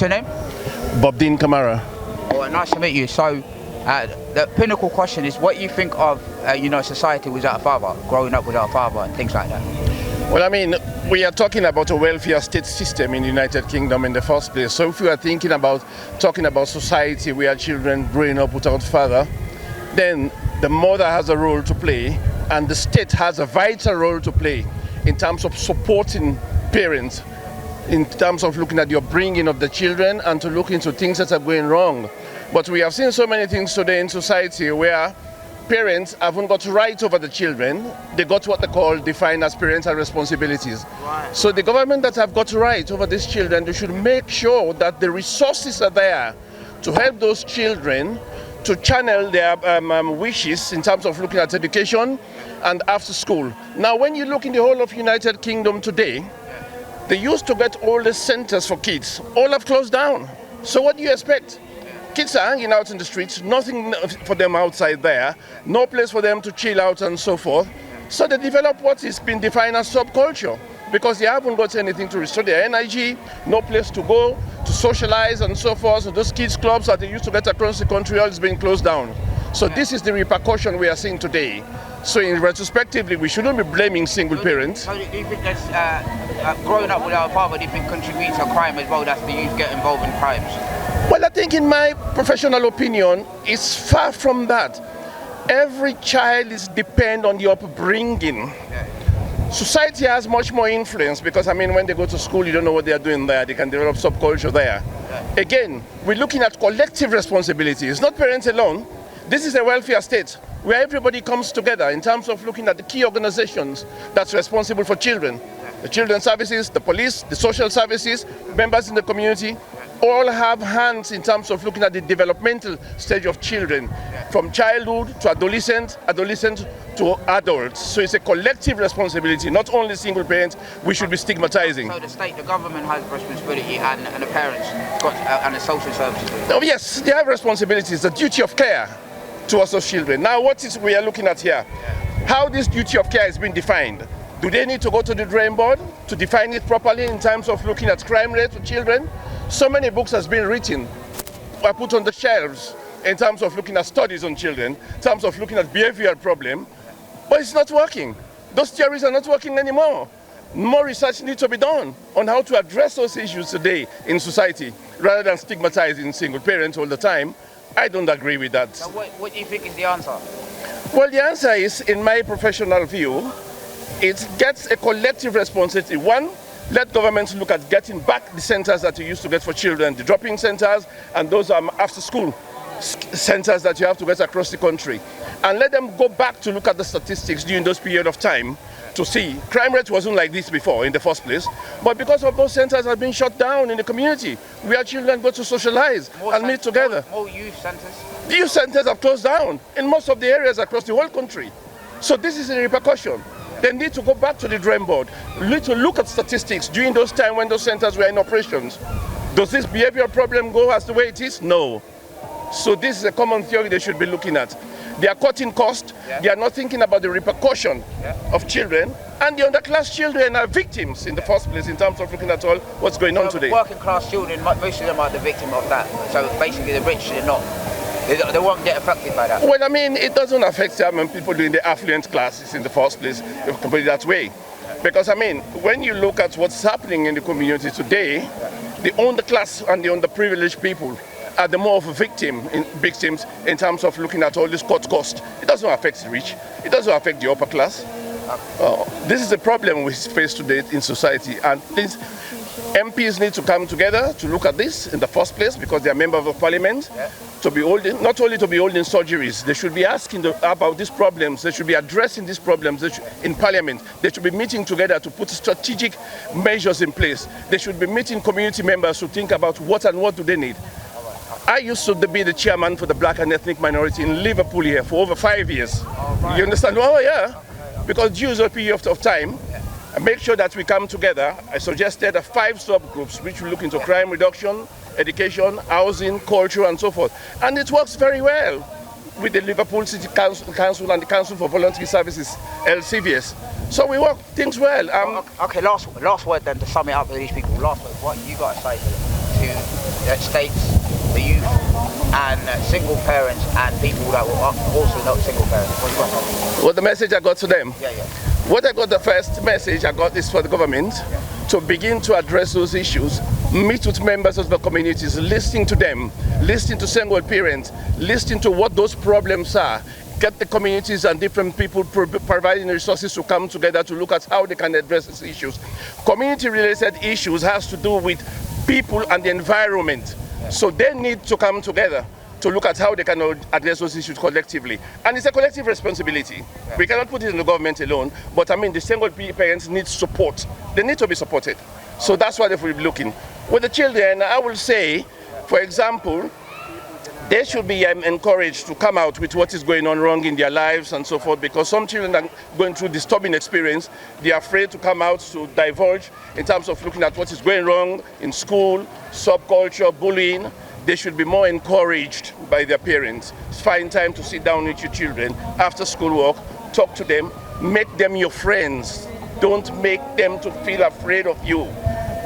your name? Bob Dean Kamara. Oh, nice to meet you. So, the pinnacle question is, what you think of, society without a father, growing up without a father, and things like that? Well, I mean, we are talking about a welfare state system in the United Kingdom in the first place. So if we are talking about society where children growing up without father, then the mother has a role to play, and the state has a vital role to play in terms of supporting parents, in terms of looking at your bringing of the children and to look into things that are going wrong. But we have seen so many things today in society where parents haven't got right over the children. They got what they call defined as parental responsibilities. Right. So the government that have got right over these children, they should make sure that the resources are there to help those children to channel their wishes in terms of looking at education and after school. Now, when you look in the whole of United Kingdom today, they used to get all the centers for kids. All have closed down. So what do you expect? Kids are hanging out in the streets, nothing for them outside there, no place for them to chill out and so forth. So they develop what has been defined as subculture, because they haven't got anything to restore their energy, no place to go, to socialize and so forth. So those kids clubs that they used to get across the country all is being closed down. So this is the repercussion we are seeing today. So in retrospectively, we shouldn't be blaming single parents. So do you think that's growing up without a father, do you think contributes to crime as well, that the youth get involved in crimes? Well, I think in my professional opinion, it's far from that. Every child is dependent on the upbringing. Society has much more influence because, I mean, when they go to school, you don't know what they are doing there. They can develop subculture there. Again, we're looking at collective responsibility. It's not parents alone. This is a welfare state where everybody comes together in terms of looking at the key organizations that's responsible for children. The children's services, the police, the social services, members in the community, all have hands in terms of looking at the developmental stage of children, from childhood to adolescent to adults. So it's a collective responsibility, not only single parents we should be stigmatizing. So the state, the government has responsibility, and the parents and the social services. Oh, yes, they have responsibilities, the duty of care towards those children. Now what is we are looking at here? How this duty of care is being defined. Do they need to go to the drawing board to define it properly in terms of looking at crime rate for children? So many books has been written, are put on the shelves in terms of looking at studies on children, in terms of looking at behavioral problem, but it's not working. Those theories are not working anymore. More research needs to be done on how to address those issues today in society, rather than stigmatizing single parents all the time. I don't agree with that. So what do you think is the answer? Well, the answer is, in my professional view, it gets a collective responsibility. One, let governments look at getting back the centers that you used to get for children, the dropping centers, and those after school centers that you have to get across the country. And let them go back to look at the statistics during those period of time to see. Crime rate wasn't like this before in the first place, but because of those centers have been shut down in the community, where children go to socialize and meet together. More youth centers? The youth centers have closed down in most of the areas across the whole country. So this is a repercussion. They need to go back to the drawing board, need to look at statistics during those times when those centers were in operations. Does this behavioral problem go as the way it is? No. So this is a common theory they should be looking at. They are cutting costs, they are not thinking about the repercussion of children, and the underclass children are victims in the first place in terms of looking at all what's going on today. Working class children, most of them are the victim of that. So basically the rich are not. They won't get affected by that. Well, I mean, it doesn't affect people in the affluent classes in the first place, if you can put it that way. Because, I mean, when you look at what's happening in the community today, the underclass and the underprivileged people are the more of a victims in terms of looking at all this cut cost. It doesn't affect the rich. It doesn't affect the upper class. This is the problem we face today in society, and MPs need to come together to look at this in the first place because they are members of parliament. To be holding, not only to be holding surgeries, they should be asking about these problems, they should be addressing these problems in parliament. They should be meeting together to put strategic measures in place. They should be meeting community members to think about what do they need. I used to be the chairman for the black and ethnic minority in Liverpool here for over 5 years. You understand? Oh yeah, because due to a period of time, and make sure that we come together. I suggested 5 subgroups which will look into crime reduction, education, housing, culture, and so forth. And it works very well with the Liverpool City Council and the Council for Voluntary Services, LCVS. So we work things well. Okay, last word then to sum it up for these people. Last word, what you got to say to that states the youth and single parents and people that were also not single parents. What do you got? Well, the message I got to them. Yeah. What I got, the first message I got is for the government to begin to address those issues, meet with members of the communities, listening to them, listening to single parents, listening to what those problems are, get the communities and different people providing resources to come together to look at how they can address these issues. Community-related issues has to do with people and the environment, so they need to come together to look at how they can address those issues collectively. And it's a collective responsibility. Yeah. We cannot put it in the government alone, but I mean the single parents need support. They need to be supported. So that's why they will be looking. With the children, I will say, for example, they should be encouraged to come out with what is going on wrong in their lives and so forth, because some children are going through disturbing experience. They are afraid to come out to divulge in terms of looking at what is going wrong in school, subculture, bullying. They should be more encouraged by their parents. Find time to sit down with your children after school work, talk to them, make them your friends. Don't make them to feel afraid of you.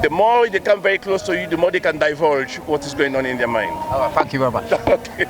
The more they come very close to you, the more they can divulge what is going on in their mind. All right, thank you very much. Okay.